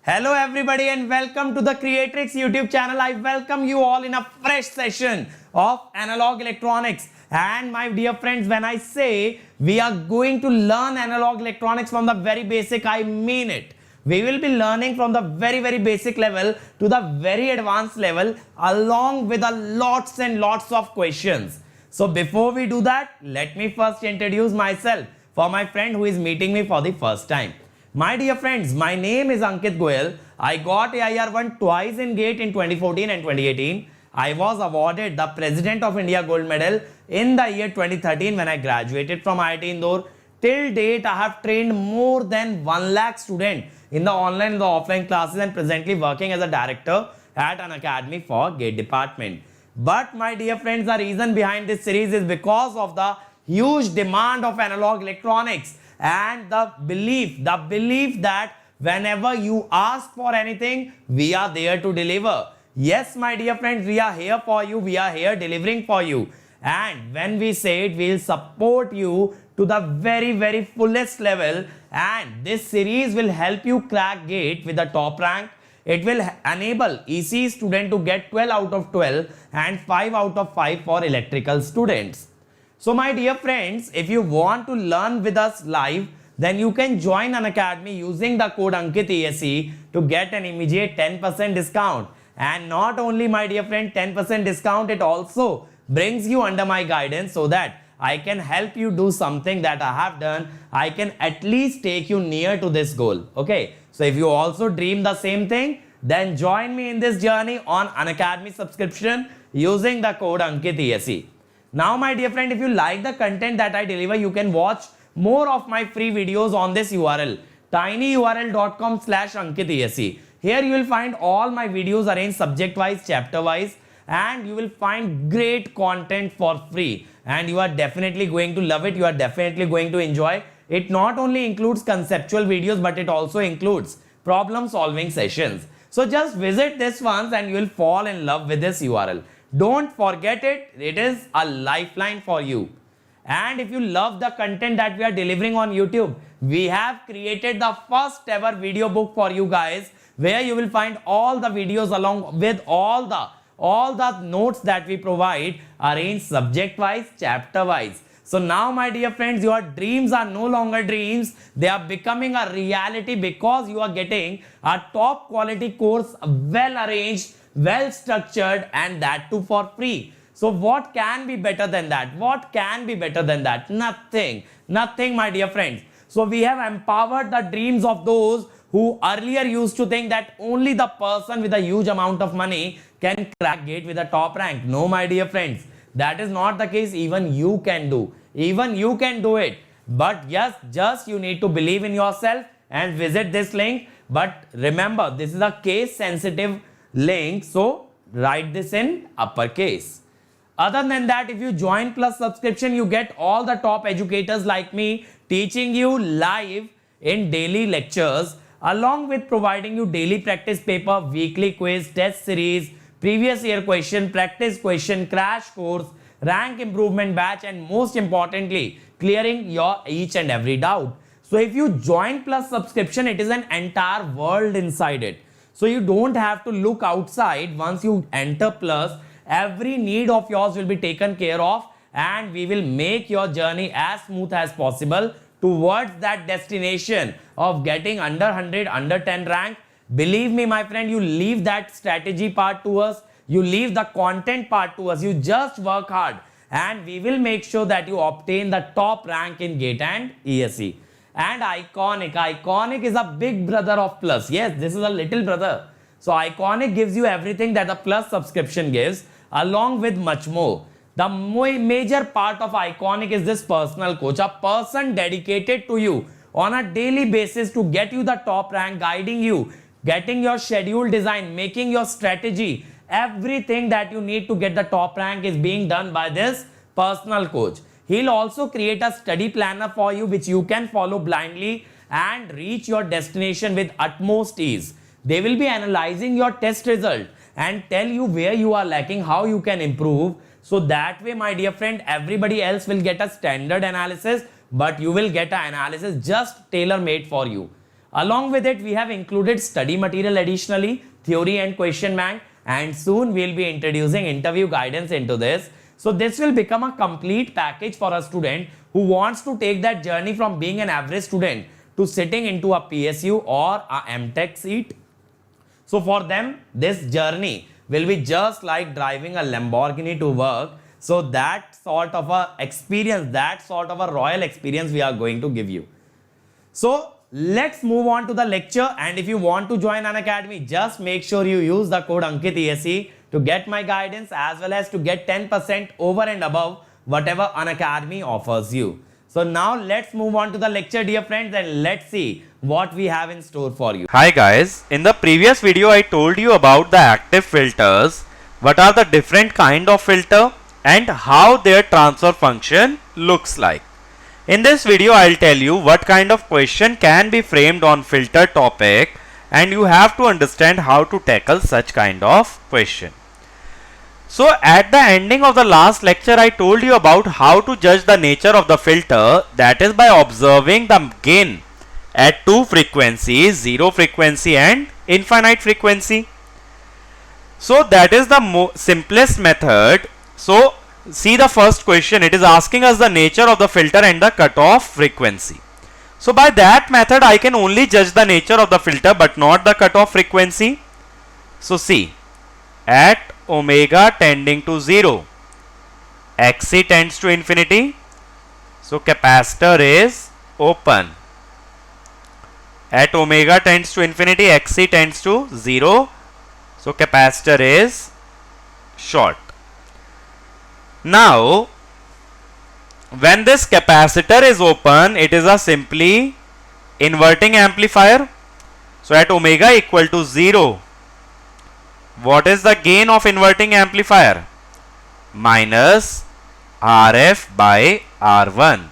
Hello everybody and welcome to the Kreatryx YouTube channel. I welcome you all in a fresh session of analog electronics. And my dear friends, when I say we are going to learn analog electronics from the very basic, I mean it. We will be learning from the very basic level to the very advanced level along with a lots and lots of questions. So before we do that, let me first introduce myself for my friend who is meeting me for the first time. My dear friends, my name is Ankit Goyal. I got AIR1 twice in GATE in 2014 and 2018. I was awarded the President of India Gold Medal in the year 2013 when I graduated from IIT Indore. Till date, I have trained more than 1 lakh students in the online and the offline classes and presently working as a director at Unacademy for GATE department. But my dear friends, the reason behind this series is because of the huge demand of analog electronics and the belief that whenever you ask for anything, we are there to deliver. Yes, my dear friends, we are here for you. We are here delivering for you. And when we say it, we will support you to the very fullest level. And this series will help you crack GATE with the top rank. It will enable ECE student to get 12 out of 12 and 5 out of 5 for electrical students. So my dear friends, if you want to learn with us live, then you can join Unacademy using the code Ankit ESE to get an immediate 10% discount. And not only, my dear friend, 10% discount, it also brings you under my guidance so that I can help you do something that I have done. I can at least take you near to this goal. Okay. So if you also dream the same thing, then join me in this journey on Unacademy subscription using the code Ankit ESE. Now, my dear friend, if you like the content that I deliver, you can watch more of my free videos on this URL, tinyurl.com/AnkitESE. Here you will find all my videos arranged subject-wise, chapter-wise, and you will find great content for free. And you are definitely going to love it. You are definitely going to enjoy. It not only includes conceptual videos, but it also includes problem-solving sessions. So just visit this once and you will fall in love with this URL. Don't forget it. It is a lifeline for you. And if you love the content that we are delivering on YouTube, we have created the first ever video book for you guys, where you will find all the videos along with all the notes that we provide arranged subject wise, chapter wise. So now, my dear friends, your dreams are no longer dreams. They are becoming a reality because you are getting a top quality course, well arranged, well structured, and that too for free. So what can be better than that? What can be better than that? Nothing, my dear friends. So we have empowered the dreams of those who earlier used to think that only the person with a huge amount of money can crack GATE with a top rank. No, my dear friends, that is not the case. Even you can do. Even you can do it. But yes, just you need to believe in yourself and visit this link. But remember, this is a case sensitive link, so write this in uppercase. Other than that, if you join plus subscription, you get all the top educators like me teaching you live in daily lectures, along with providing you daily practice paper, weekly quiz, test series, previous year question, practice question, crash course, rank improvement batch, and most importantly, clearing your each and every doubt. So if you join plus subscription, it is an entire world inside it. So you don't have to look outside. Once you enter plus, every need of yours will be taken care of, and we will make your journey as smooth as possible towards that destination of getting under 100, under 10 rank. Believe me, my friend, you leave that strategy part to us. You leave the content part to us. You just work hard and we will make sure that you obtain the top rank in GATE and ESE. And Iconic is a big brother of Plus. Yes, this is a little brother. So Iconic gives you everything that the Plus subscription gives, along with much more. The major part of Iconic is this personal coach, a person dedicated to you on a daily basis to get you the top rank, guiding you, getting your schedule design, making your strategy. Everything that you need to get the top rank is being done by this personal coach. He'll also create a study planner for you, which you can follow blindly and reach your destination with utmost ease. They will be analyzing your test result and tell you where you are lacking, how you can improve. So that way, my dear friend, everybody else will get a standard analysis, but you will get an analysis just tailor-made for you. Along with it, we have included study material additionally, theory and question bank, and soon we'll be introducing interview guidance into this. So this will become a complete package for a student who wants to take that journey from being an average student to sitting into a PSU or a MTech seat. So for them, this journey will be just like driving a Lamborghini to work. So that sort of a experience, that sort of a royal experience we are going to give you. So let's move on to the lecture, and if you want to join Unacademy, just make sure you use the code Ankit ESE to get my guidance as well as to get 10% over and above whatever Unacademy offers you. So now let's move on to the lecture, dear friends, and let's see what we have in store for you. Hi guys, in the previous video I told you about the active filters, what are the different kind of filter and how their transfer function looks like. In this video I'll tell you what kind of question can be framed on filter topic, and you have to understand how to tackle such kind of question. So at the ending of the last lecture I told you about how to judge the nature of the filter, that is by observing the gain at two frequencies, 0 frequency and infinite frequency. So that is the simplest method. So see the first question, it is asking us the nature of the filter and the cutoff frequency. So by that method I can only judge the nature of the filter but not the cutoff frequency. So see, at omega tending to 0, Xc tends to infinity, so capacitor is open. At omega tends to infinity, Xc tends to 0, so capacitor is short. Now when this capacitor is open, it is a simply inverting amplifier. So at omega equal to 0, what is the gain of inverting amplifier? Minus Rf by R1,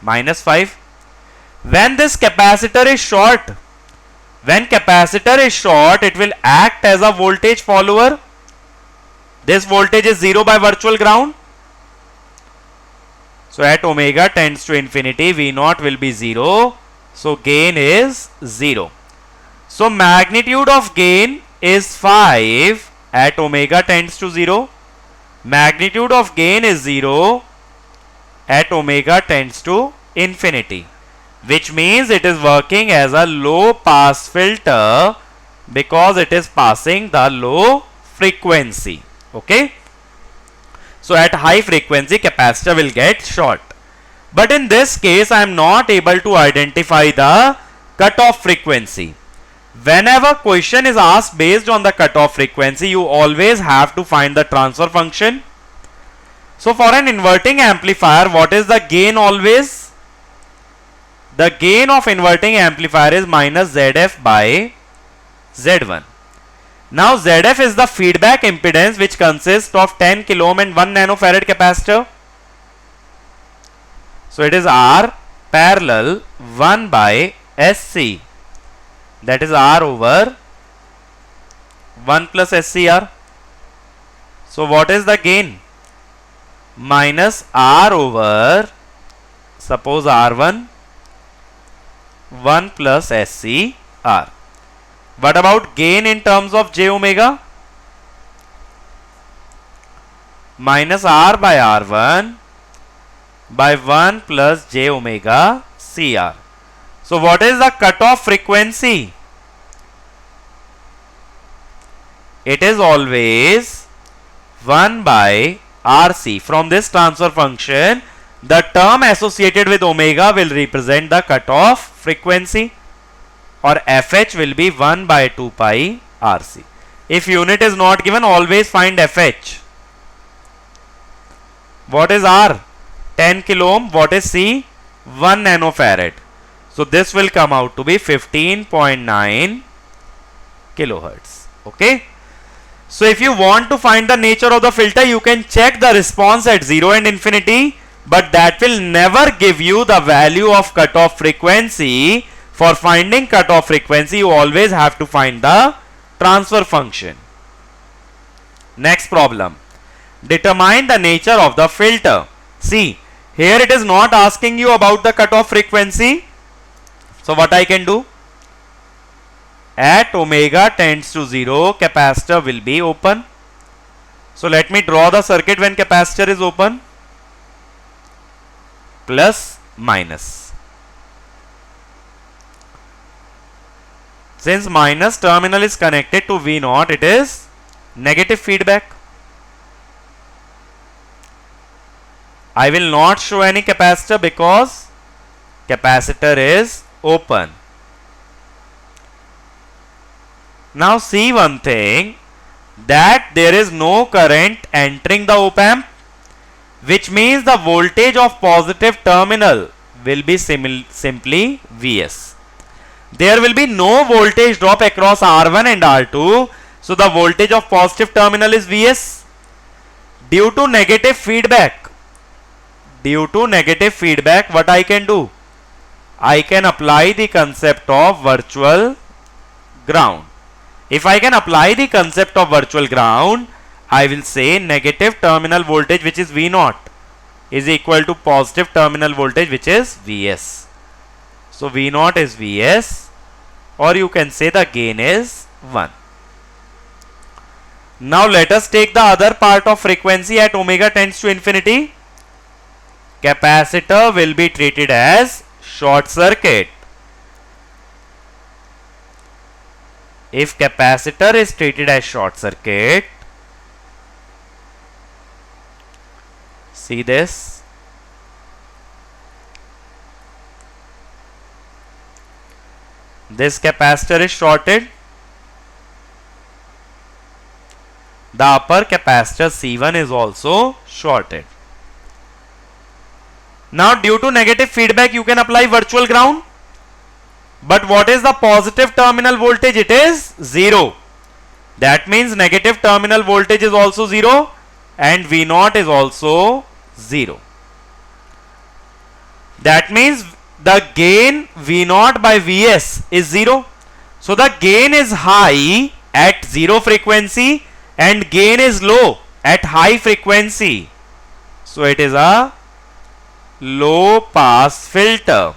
minus 5. When this capacitor is short, it will act as a voltage follower. This voltage is 0 by virtual ground. So at omega tends to infinity, V0 will be 0. So gain is 0. So magnitude of gain is 5 at omega tends to 0. Magnitude of gain is 0 at omega tends to infinity, which means it is working as a low pass filter because it is passing the low frequency. Okay. So at high frequency capacitor will get short. But in this case I am not able to identify the cutoff frequency. Whenever question is asked based on the cutoff frequency, you always have to find the transfer function. So for an inverting amplifier, what is the gain always? The gain of inverting amplifier is minus ZF by Z1. Now ZF is the feedback impedance which consists of 10 kilo ohm and 1 nanofarad capacitor. So it is R parallel 1 by SC, that is R over 1 plus SCR. So what is the gain? Minus R over, suppose R1, 1 plus SCR. What about gain in terms of j omega? Minus R by R1 by 1 plus j omega CR. So what is the cutoff frequency? It is always 1 by RC. From this transfer function, the term associated with omega will represent the cutoff frequency, or FH will be 1 by 2 pi RC. If unit is not given, always find FH. What is R? 10 kilo ohm. What is C? 1 nanofarad. So this will come out to be 15.9 kilohertz. Okay. So if you want to find the nature of the filter, you can check the response at 0 and infinity, but that will never give you the value of cutoff frequency. For finding cutoff frequency, you always have to find the transfer function. Next problem. Determine the nature of the filter. See, here it is not asking you about the cutoff frequency. So what I can do? At omega tends to 0, capacitor will be open. So let me draw the circuit when capacitor is open. Plus, minus. Since minus terminal is connected to V0, it is negative feedback. I will not show any capacitor because capacitor is open. Now see one thing, that there is no current entering the OPAMP, which means the voltage of positive terminal will be simply Vs. There will be no voltage drop across R1 and R2, so the voltage of positive terminal is Vs. Due to negative feedback, what I can do? I can apply the concept of virtual ground. If I can apply the concept of virtual ground, I will say negative terminal voltage, which is V0, is equal to positive terminal voltage, which is Vs. So V0 is Vs, or you can say the gain is 1. Now let us take the other part of frequency at omega tends to infinity. Capacitor will be treated as short circuit. If capacitor is treated as short circuit, see this. This capacitor is shorted. The upper capacitor C1 is also shorted. Now due to negative feedback, you can apply virtual ground. But what is the positive terminal voltage? It is 0. That means negative terminal voltage is also 0 and V0 is also 0. That means the gain V0 by Vs is 0. So the gain is high at 0 frequency and gain is low at high frequency. So it is a low pass filter.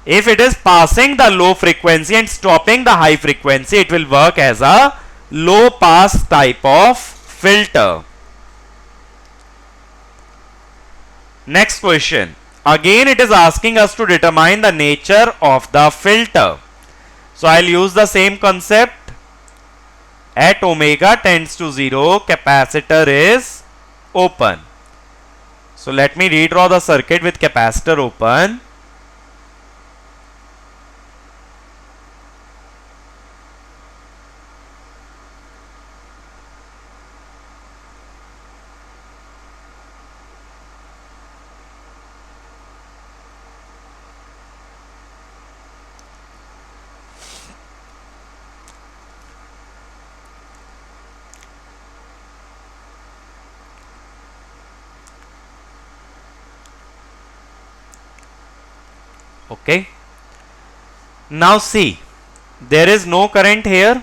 If it is passing the low frequency and stopping the high frequency, it will work as a low pass type of filter. Next question. Again it is asking us to determine the nature of the filter. So I will use the same concept. At omega tends to 0, capacitor is open. So let me redraw the circuit with capacitor open. Okay. Now see, there is no current here.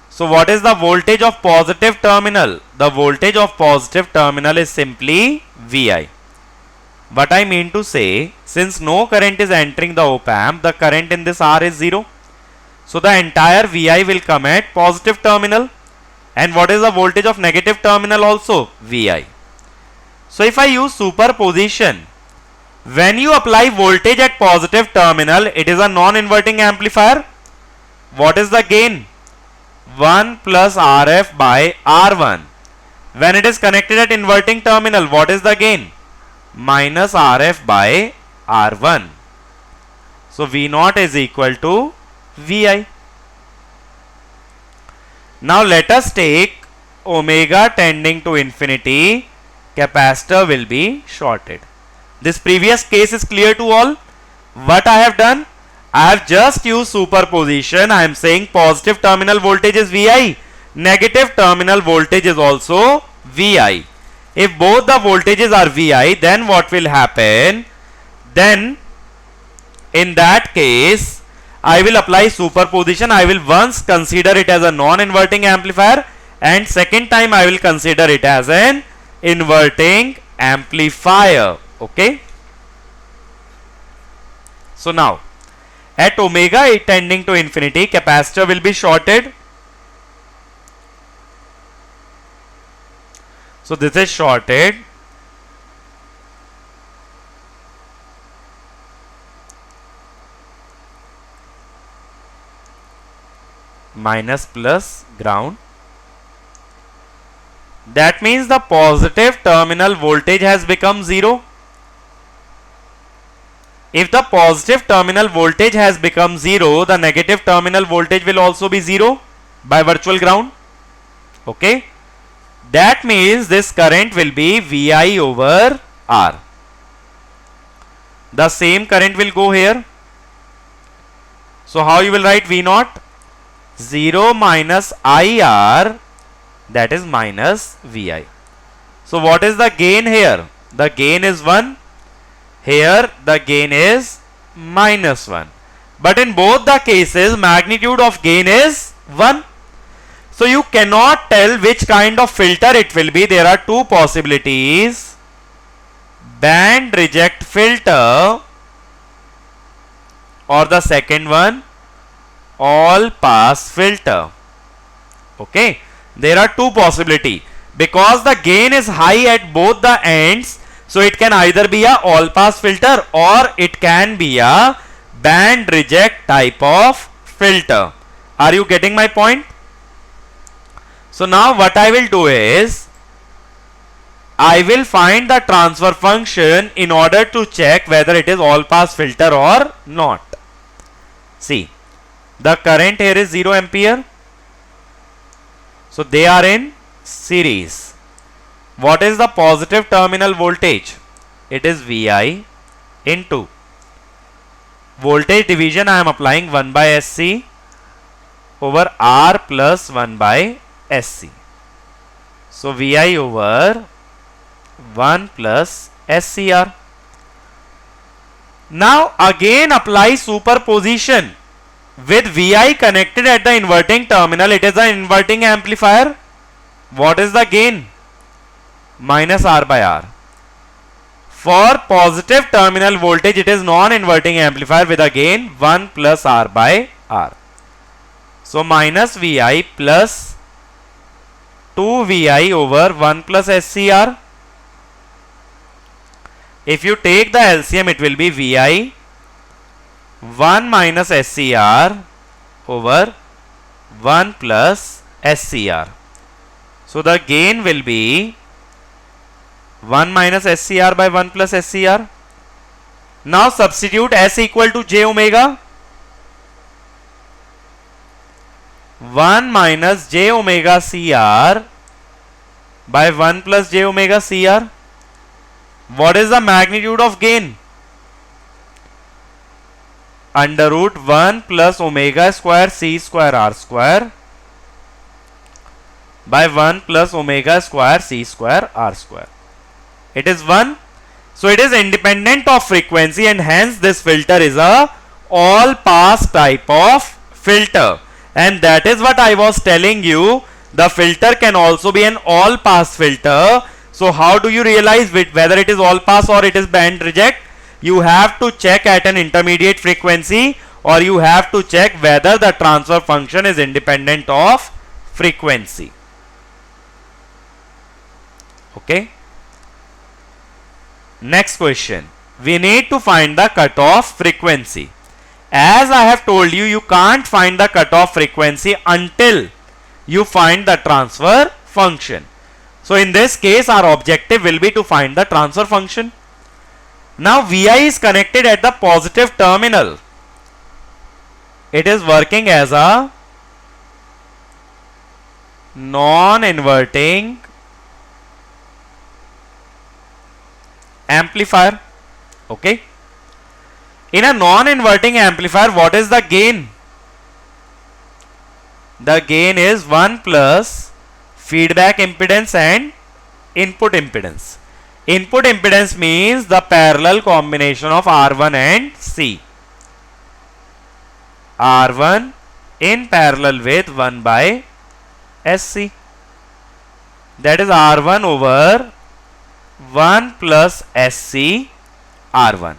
So what is the voltage of positive terminal? The voltage of positive terminal is simply Vi. What I mean to say, since no current is entering the OPAMP, the current in this R is 0. So the entire Vi will come at positive terminal. And what is the voltage of negative terminal also? Vi. So if I use superposition, when you apply voltage at positive terminal, it is a non-inverting amplifier. What is the gain? 1 plus Rf by R1. When it is connected at inverting terminal, what is the gain? Minus Rf by R1. So V0 is equal to Vi. Now let us take omega tending to infinity. Capacitor will be shorted. This previous case is clear to all. What I have done? I have just used superposition. I am saying positive terminal voltage is Vi. Negative terminal voltage is also Vi. If both the voltages are Vi, then what will happen? Then in that case, I will apply superposition. I will once consider it as a non-inverting amplifier and second time I will consider it as an inverting amplifier. Okay. So now At omega tending to infinity, capacitor will be shorted. So this is shorted. Minus plus ground. That means the positive terminal voltage has become 0. If the positive terminal voltage has become 0, the negative terminal voltage will also be 0 by virtual ground. Okay. That means this current will be VI over R. The same current will go here. So how you will write V naught? 0 minus IR, that is minus VI. So what is the gain here? The gain is 1. Here the gain is minus 1. But in both the cases, magnitude of gain is 1. So you cannot tell which kind of filter it will be. There are two possibilities. Band reject filter, or the second one, all pass filter. Okay. There are two possibilities. Because the gain is high at both the ends, so it can either be a all pass filter or it can be a band reject type of filter. Are you getting my point? So now what I will do is, I will find the transfer function in order to check whether it is all pass filter or not. See, the current here is 0 ampere. So they are in series. What is the positive terminal voltage? It is VI into voltage division. I am applying 1 by SC over R plus 1 by SC. So VI over 1 plus SCR. Now again apply superposition. With VI connected at the inverting terminal, it is an inverting amplifier. What is the gain? Minus R by R. For positive terminal voltage, it is non-inverting amplifier with a gain 1 plus R by R. So minus VI plus 2 VI over 1 plus SCR. If you take the LCM, it will be VI 1 minus SCR over 1 plus SCR. So the gain will be 1 minus SCR by 1 plus SCR. Now substitute S equal to J omega. 1 minus J omega CR by 1 plus J omega CR. What is the magnitude of gain? Under root 1 plus omega square C square R square by 1 plus omega square C square R square. It is 1. So it is independent of frequency, and hence this filter is a all pass type of filter. And that is what I was telling you. The filter can also be an all pass filter. So how do you realize whether it is all pass or it is band reject? You have to check at an intermediate frequency, or you have to check whether the transfer function is independent of frequency. Okay. Next question. We need to find the cutoff frequency. As I have told you, you can't find the cutoff frequency until you find the transfer function. So in this case, our objective will be to find the transfer function. Now VI is connected at the positive terminal. It is working as a non-inverting amplifier. Okay. In a non-inverting amplifier, what is the gain? The gain is 1 plus feedback impedance and input impedance. Input impedance means the parallel combination of R1 and C. R1 in parallel with 1 by SC. That is R1 over 1 plus SC R1.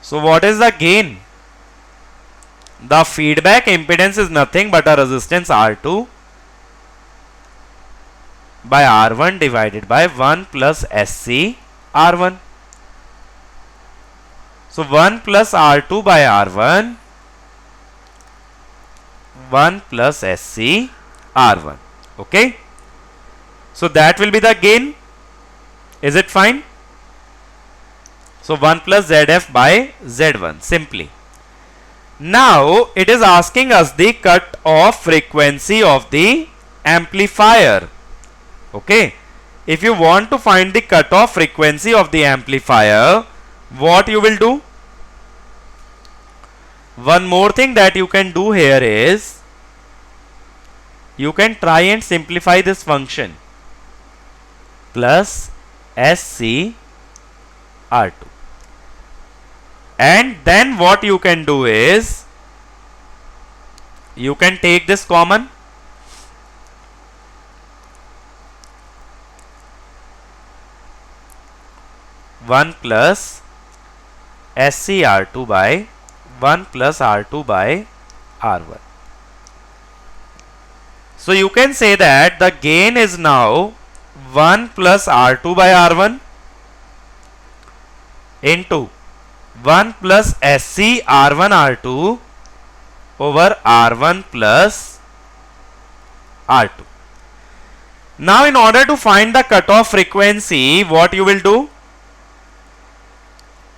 So what is the gain? the feedback impedance is nothing but a resistance R2 by R1 divided by 1 plus SC R1. So 1 plus R2 by R1, 1 plus SC R1. Okay. So that will be the gain. Is it fine? So 1 plus ZF by Z1 simply. Now it is asking us the cut off frequency of the amplifier. Okay. If you want to find the cut off frequency of the amplifier, what you will do? One more thing that you can do here is you can try and simplify this function plus SC R2. And then what you can do is you can take this common. One plus SCR2 by 1 plus R2 by R1. So you can say that the gain is now 1 plus R2 by R1 into 1 plus SC R1 R2 over R1 plus R2. Now in order to find the cutoff frequency, what you will do?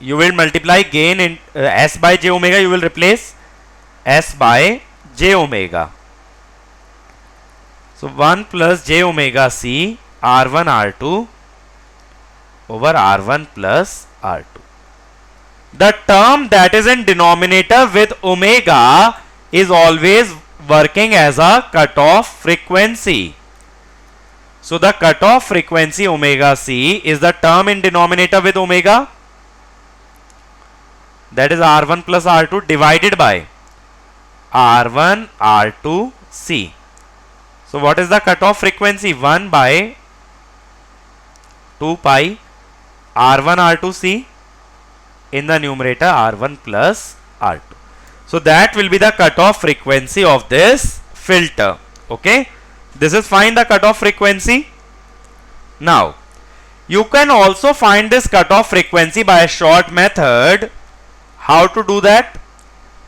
You will multiply gain in S by J omega, you will replace S by J omega. So 1 plus J omega C R1 R2 over R1 plus R2. The term that is in denominator with omega is always working as a cutoff frequency. So the cutoff frequency omega C is the term in denominator with omega, that is R1 plus R2 divided by R1 R2 C. So what is the cutoff frequency? 1 by 2 pi R1 R2 C in the numerator R1 plus R2. So that will be the cutoff frequency of this filter. Okay, this is find the cutoff frequency. Now you can also find this cutoff frequency by a short method. How to do that?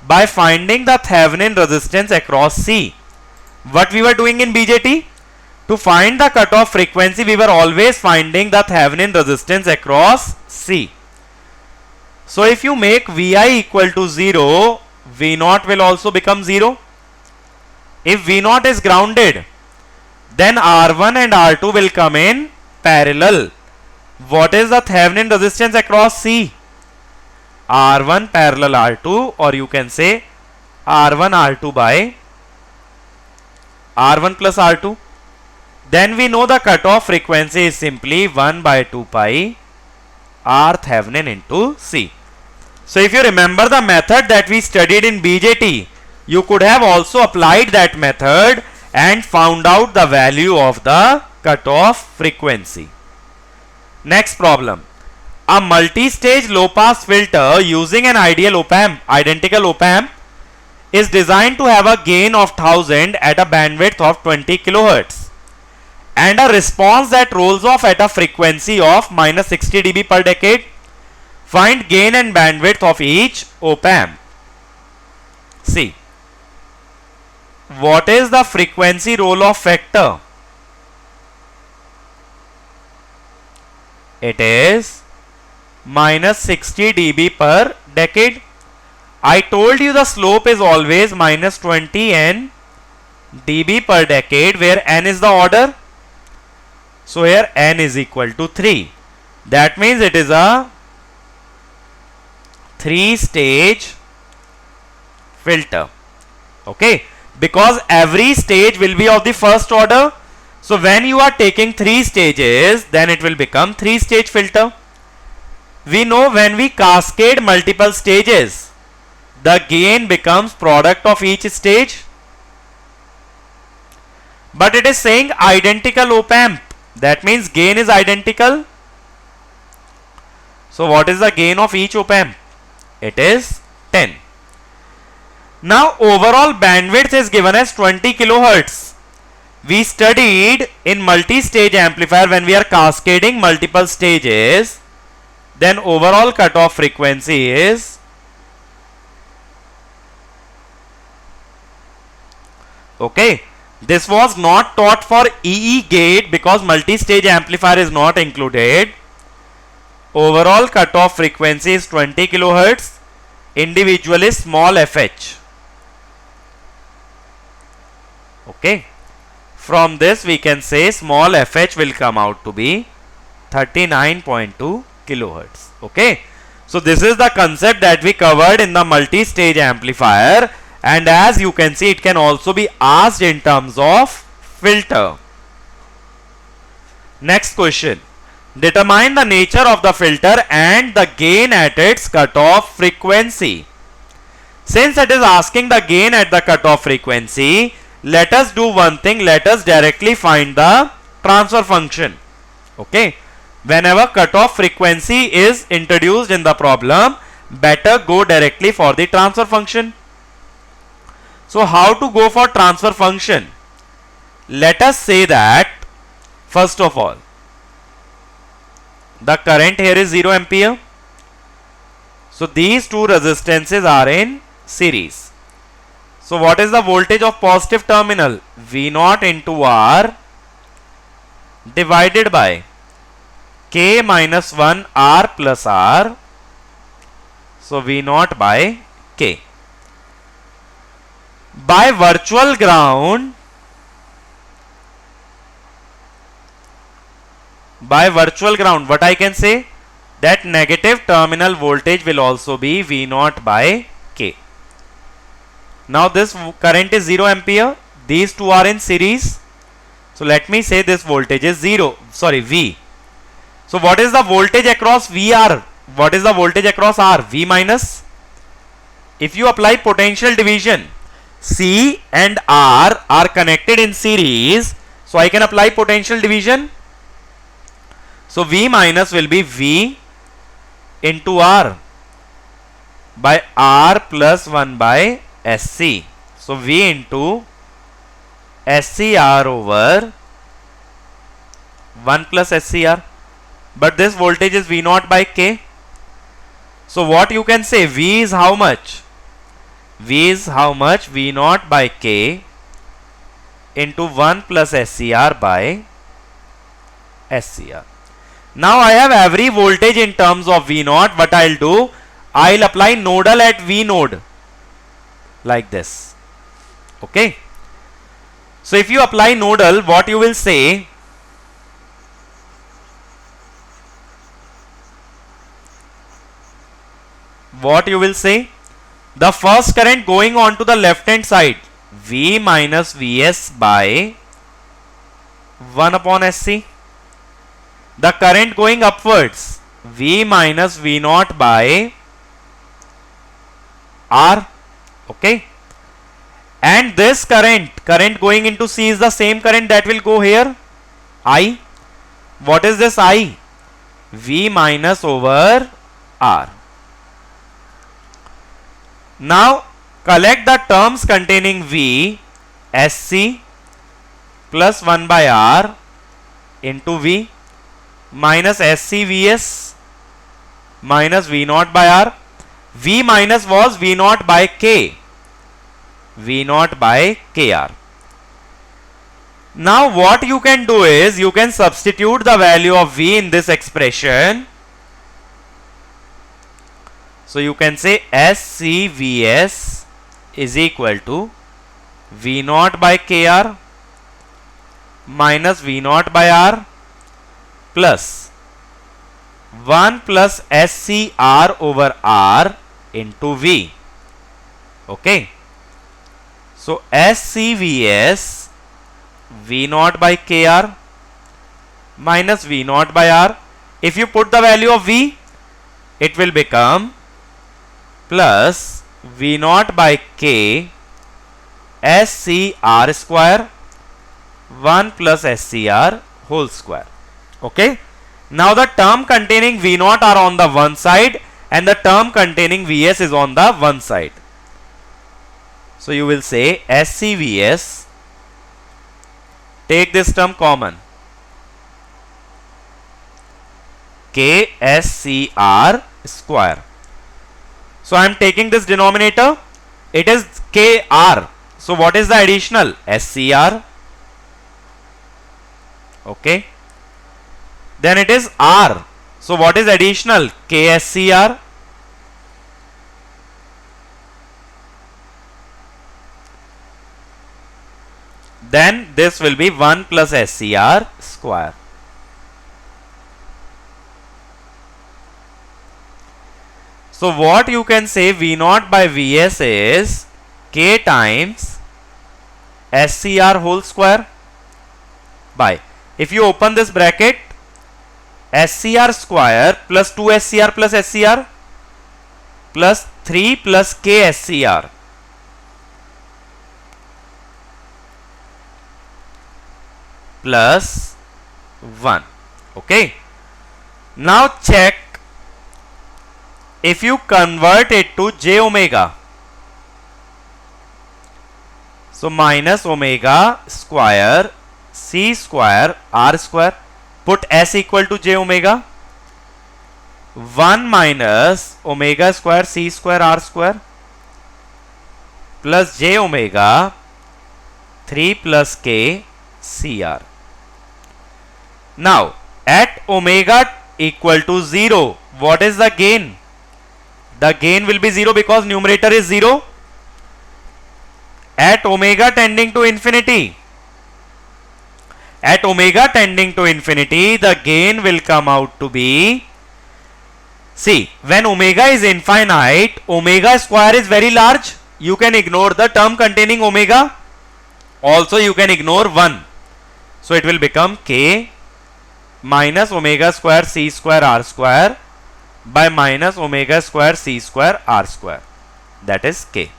By finding the Thevenin resistance across C. What we were doing in BJT? To find the cutoff frequency, we were always finding the Thevenin resistance across C. So if you make Vi equal to 0, V0 will also become 0. If V0 is grounded, then R1 and R2 will come in parallel. What is the Thevenin resistance across C? R1 parallel R2, or you can say R1 R2 by R1 plus R2. Then we know the cutoff frequency is simply 1 by 2 pi R Thevenin into C. So if you remember the method that we studied in BJT, you could have also applied that method and found out the value of the cutoff frequency. Next problem. A multi-stage low-pass filter using an ideal OPAMP, identical OPAMP, is designed to have a gain of 1000 at a bandwidth of 20 kHz and a response that rolls off at a frequency of minus 60 dB per decade. Find gain and bandwidth of each OPAMP. See, what is the frequency roll-off factor? It is minus 60 dB per decade. I told you the slope is always minus 20 n dB per decade, where n is the order. So here n is equal to 3. That means it is a 3-stage filter. Okay, because every stage will be of the first order. So when you are taking 3 stages, then it will become 3-stage filter. We know when we cascade multiple stages, the gain becomes product of each stage. But it is saying identical OPAMP. That means gain is identical. So what is the gain of each OPAMP? It is 10. Now overall bandwidth is given as 20 kilohertz. We studied in multi-stage amplifier when we are cascading multiple stages, then overall cutoff frequency is okay. This was not taught for EE gate because multi-stage amplifier is not included. Overall cutoff frequency is 20 kilohertz. Individual is small fh. Okay. From this we can say small fh will come out to be 39.2 kilohertz. Okay. So this is the concept that we covered in the multi-stage amplifier. And as you can see, it can also be asked in terms of filter. Next question. Determine the nature of the filter and the gain at its cutoff frequency. Since it is asking the gain at the cutoff frequency, let us do one thing. Let us directly find the transfer function. Okay. Whenever cutoff frequency is introduced in the problem, better go directly for the transfer function. So how to go for transfer function? Let us say that first of all, the current here is 0 ampere. So these two resistances are in series. So what is the voltage of positive terminal? V0 into R divided by K minus 1 R plus R. So V0 by K. By virtual ground, what I can say? That negative terminal voltage will also be V0 by K. Now this current is 0 ampere. These two are in series. So let me say this voltage is V. So what is the voltage across VR? What is the voltage across R? V minus. If you apply potential division, C and R are connected in series, so I can apply potential division. So V minus will be V into R by R plus 1 by SC. So V into SCR over 1 plus SCR. But this voltage is V0 by K. So what you can say? V is how much? V is how much? V0 by K into 1 plus SCR by SCR. Now I have every voltage in terms of V0. What I'll do? I'll apply nodal at V node like this. Okay. So if you apply nodal, what you will say? What you will say? The first current going on to the left hand side, V minus Vs by 1 upon SC. The current going upwards, V minus V0 by R. Okay. And this current going into C is the same current that will go here, I. What is this I? V minus over R. Now collect the terms containing V, SC plus 1 by R into V minus SC Vs minus V0 by R. V minus was V0 by K. V0 by KR. Now what you can do is you can substitute the value of V in this expression. So you can say SCVS is equal to V0 by KR minus V0 by R plus 1 plus SCR over R into V. Okay. So SCVS V0 by KR minus V0 by R. If you put the value of V, it will become plus V0 by K SCR square 1 plus SCR whole square. Okay. Now the term containing V0 are on the one side and the term containing Vs is on the one side. So you will say SCVS, take this term common, KSCR square. So I am taking this denominator, it is KR. So what is the additional? SCR. Okay. Then it is R. So what is additional? KSCR. Then this will be 1 plus SCR square. So what you can say V naught by Vs is K times SCR whole square by, if you open this bracket, SCR square plus 2 SCR plus SCR plus 3 plus K SCR plus 1. Okay. Now check if you convert it to j omega. So minus omega square c square r square. Put s equal to j omega. 1 minus omega square c square r square plus j omega 3 plus k cr. Now at omega equal to 0, what is the gain? The gain will be 0 because numerator is 0. At omega tending to infinity, the gain will come out to be, see, when omega is infinite, omega square is very large. You can ignore the term containing omega. Also you can ignore 1. So it will become k minus omega square c square r square by minus omega square c square r square. That is k.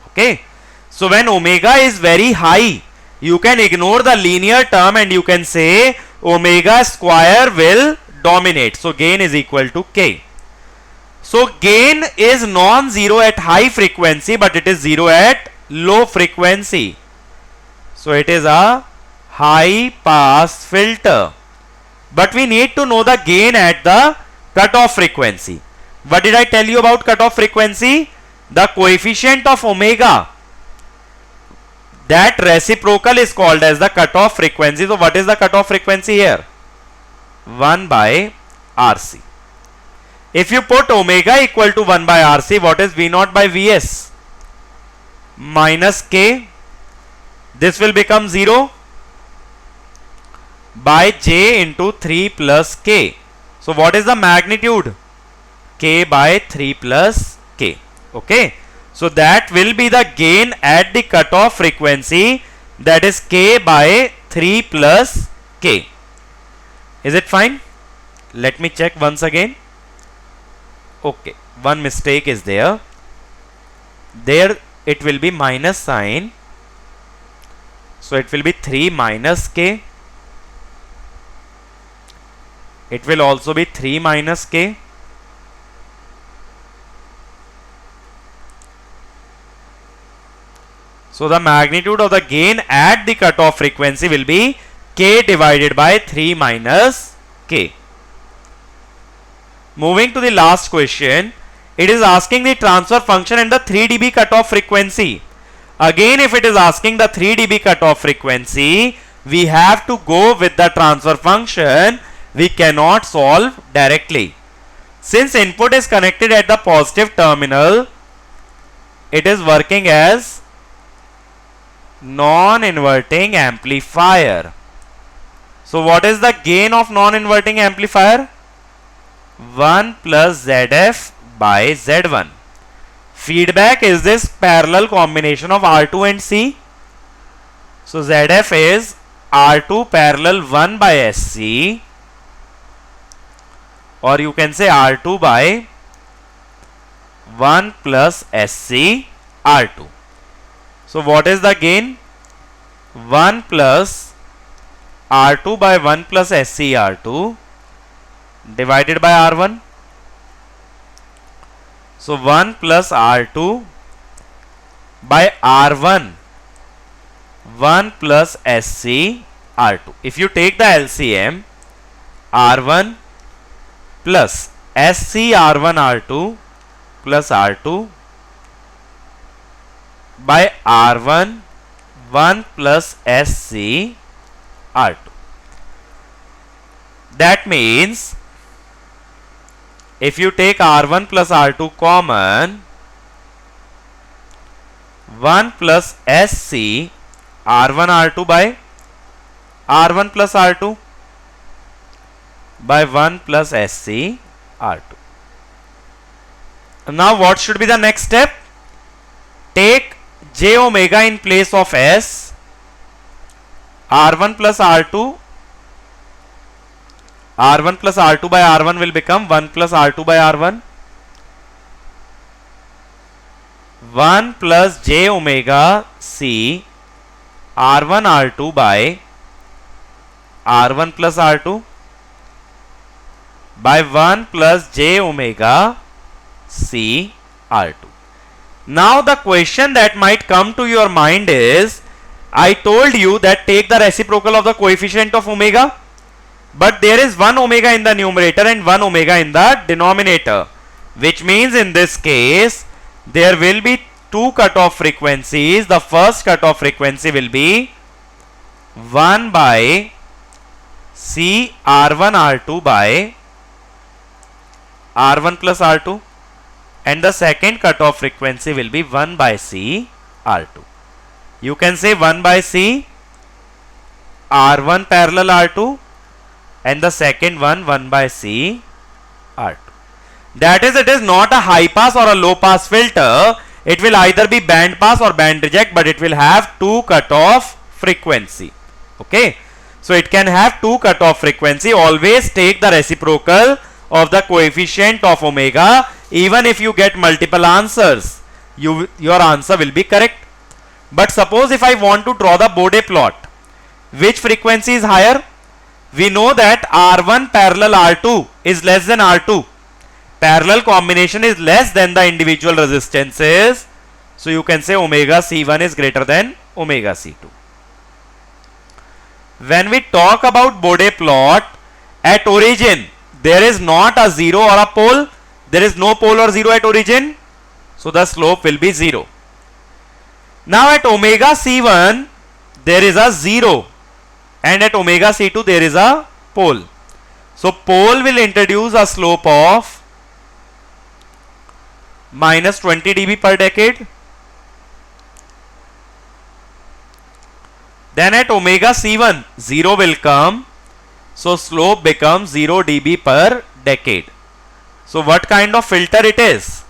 Okay. So when omega is very high, you can ignore the linear term and you can say omega square will dominate. So gain is equal to k. So gain is non-zero at high frequency, but it is 0 at low frequency. So it is a high pass filter. But we need to know the gain at the cutoff frequency. What did I tell you about cutoff frequency? The coefficient of omega, that reciprocal is called as the cutoff frequency. So what is the cutoff frequency here? 1 by RC. If you put omega equal to 1 by RC, what is V naught by Vs? Minus K. This will become 0 by J into 3 plus K. So what is the magnitude? K by 3 plus K. Okay. So that will be the gain at the cutoff frequency, that is K by 3 plus K. Is it fine? Let me check once again. Okay, one mistake is there. There it will be minus sign. So it will be 3 minus K. It will also be 3 minus K. So the magnitude of the gain at the cutoff frequency will be K divided by 3 minus K. Moving to the last question, it is asking the transfer function and the 3 dB cutoff frequency. Again, if it is asking the 3 dB cutoff frequency, we have to go with the transfer function. We cannot solve directly. Since input is connected at the positive terminal, it is working as non-inverting amplifier. So what is the gain of non-inverting amplifier? 1 plus ZF by Z1. Feedback is this parallel combination of R2 and C. So ZF is R2 parallel 1 by SC, or you can say R2 by 1 plus SC R2. So what is the gain? 1 plus R2 by 1 plus SC R2 divided by R1. So 1 plus R2 by R1 1 plus SC R2. If you take the LCM, R1 plus SC R1 R2 plus R2 by R1 1 plus SC R2. That means if you take R1 plus R2 common, 1 plus SC R1 R2 by R1 plus R2 by 1 plus SC R2. Now what should be the next step? Take J omega in place of S. R1 plus R2 by R1 will become 1 plus R2 by R1. 1 plus J omega C R1 R2 by R1 plus R2 by 1 plus J omega C R2. Now the question that might come to your mind is, I told you that take the reciprocal of the coefficient of omega, but there is 1 omega in the numerator and 1 omega in the denominator, which means in this case there will be two cutoff frequencies. The first cutoff frequency will be 1 by C R1 R2 by R1 plus R2, and the second cutoff frequency will be 1 by C R2. You can say 1 by C R1 parallel R2 and the second one 1 by C R2. That is, it is not a high pass or a low pass filter. It will either be band pass or band reject, but it will have two cutoff frequency. Okay, so it can have two cutoff frequency. Always take the reciprocal of the coefficient of omega. Even if you get multiple answers, your answer will be correct. But suppose if I want to draw the Bode plot, which frequency is higher? We know that R1 parallel R2 is less than R2. Parallel combination is less than the individual resistances. So you can say omega C1 is greater than omega C2. When we talk about Bode plot, at origin there is not a 0 or a pole. There is no pole or 0 at origin. So the slope will be 0. Now at omega C1 there is a 0 and at omega C2 there is a pole. So pole will introduce a slope of minus 20 dB per decade. Then at omega C1 0 will come. So slope becomes 0 dB per decade. So what kind of filter it is?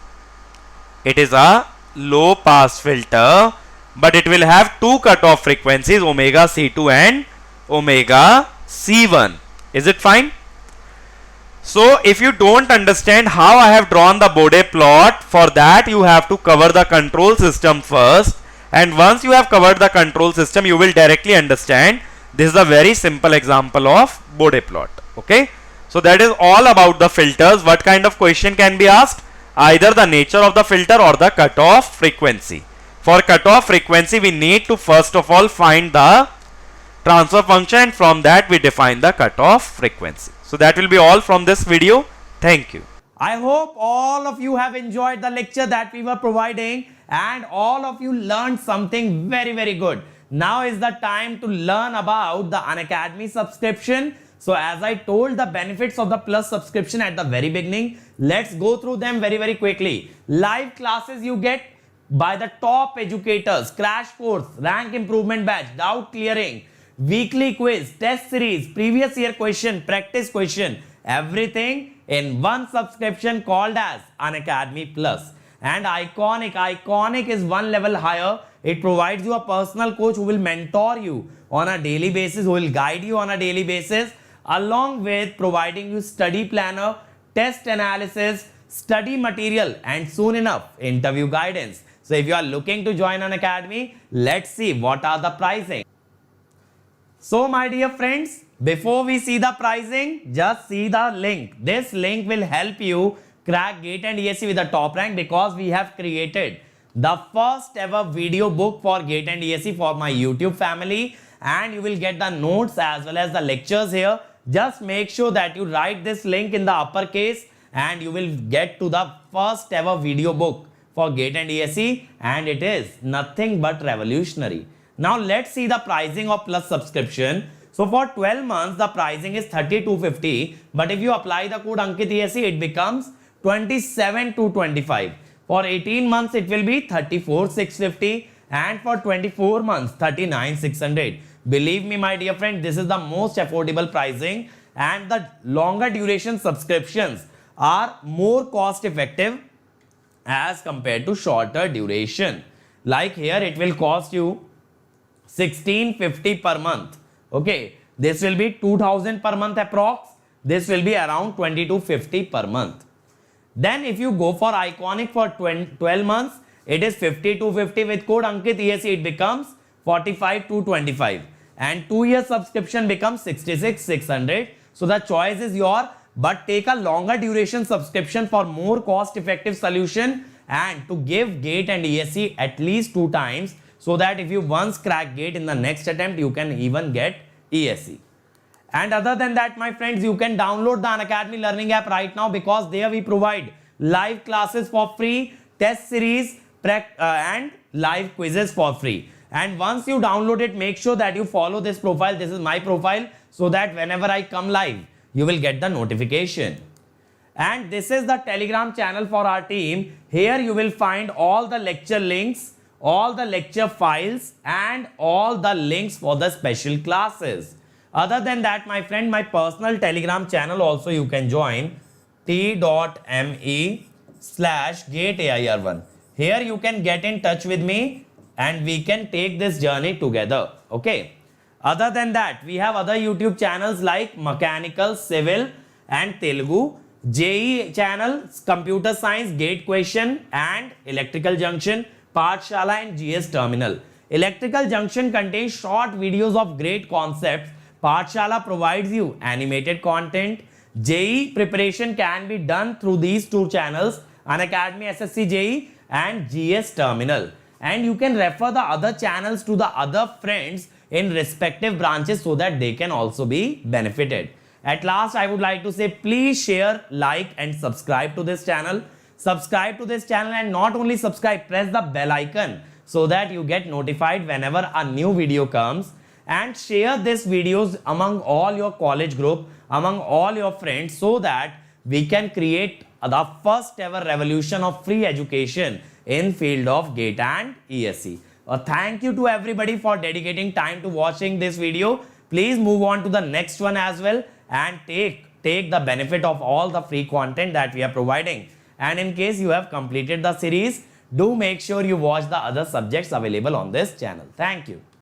It is a low pass filter, but it will have two cutoff frequencies, omega C2 and omega C1. Is it fine? So if you don't understand how I have drawn the Bode plot, for that you have to cover the control system first, and once you have covered the control system you will directly understand. This is a very simple example of Bode plot. Okay, so that is all about the filters. What kind of question can be asked? Either the nature of the filter or the cutoff frequency. For cutoff frequency we need to first of all find the transfer function, and from that we define the cutoff frequency. So that will be all from this video. Thank you. I hope all of you have enjoyed the lecture that we were providing and all of you learned something very good. Now is the time to learn about the Unacademy subscription. So as I told the benefits of the Plus subscription at the very beginning, let's go through them very quickly. Live classes you get by the top educators, crash course, rank improvement batch, doubt clearing, weekly quiz, test series, previous year question, practice question, everything in one subscription called as Unacademy Plus. And iconic is one level higher. It provides you a personal coach who will mentor you on a daily basis, who will guide you on a daily basis, along with providing you study planner, test analysis, study material, and soon enough interview guidance. So if you are looking to join Unacademy, let's see what are the pricing. So my dear friends, before we see the pricing, just see the link. This link will help you crack GATE and ESE with the top rank, because we have created the first ever video book for GATE and ESE for my YouTube family, and you will get the notes as well as the lectures here. Just make sure that you write this link in the uppercase and you will get to the first ever video book for GATE and ESE, and it is nothing but revolutionary. Now let's see the pricing of Plus subscription. So for 12 months the pricing is 3250, but if you apply the code Ankit ESE it becomes 27225. For 18 months it will be 34650, and for 24 months 39600. Believe me my dear friend, this is the most affordable pricing, and the longer duration subscriptions are more cost effective as compared to shorter duration. Like here it will cost you 1650 per month. Okay, this will be 2000 per month approx. This will be around 2250 per month. Then if you go for Iconic for 12 months, it is 5250. With code Ankit ESE it becomes 45225, and 2-year subscription becomes 66600. So the choice is yours, but take a longer duration subscription for more cost effective solution, and to give GATE and ESE at least 2 times, so that if you once crack GATE, in the next attempt you can even get ESE. And other than that my friends, you can download the Unacademy learning app right now, because there we provide live classes for free, test series and live quizzes for free. And once you download it, make sure that you follow this profile. This is my profile, so that whenever I come live you will get the notification. And this is the Telegram channel for our team. Here you will find all the lecture links, all the lecture files, and all the links for the special classes. Other than that my friend, my personal Telegram channel also you can join, t.me/GateAIR1. Here you can get in touch with me and we can take this journey together. Okay. Other than that, we have other YouTube channels like Mechanical, Civil and Telugu, JE channel, Computer Science, Gate Question and Electrical Junction, Pathshala and GS Terminal. Electrical Junction contains short videos of great concepts. Pathshala provides you animated content. JE preparation can be done through these 2 channels, Unacademy SSC JE and GS Terminal. And you can refer the other channels to the other friends in respective branches, so that they can also be benefited. At last, I would like to say, please share, like and subscribe to this channel. Subscribe to this channel, and not only subscribe, press the bell icon so that you get notified whenever a new video comes. And share these videos among all your college group, among all your friends, so that we can create the first ever revolution of free education in field of GATE and ESE. Thank you to everybody for dedicating time to watching this video. Please move on to the next one as well, and take the benefit of all the free content that we are providing. And in case you have completed the series, do make sure you watch the other subjects available on this channel. Thank you.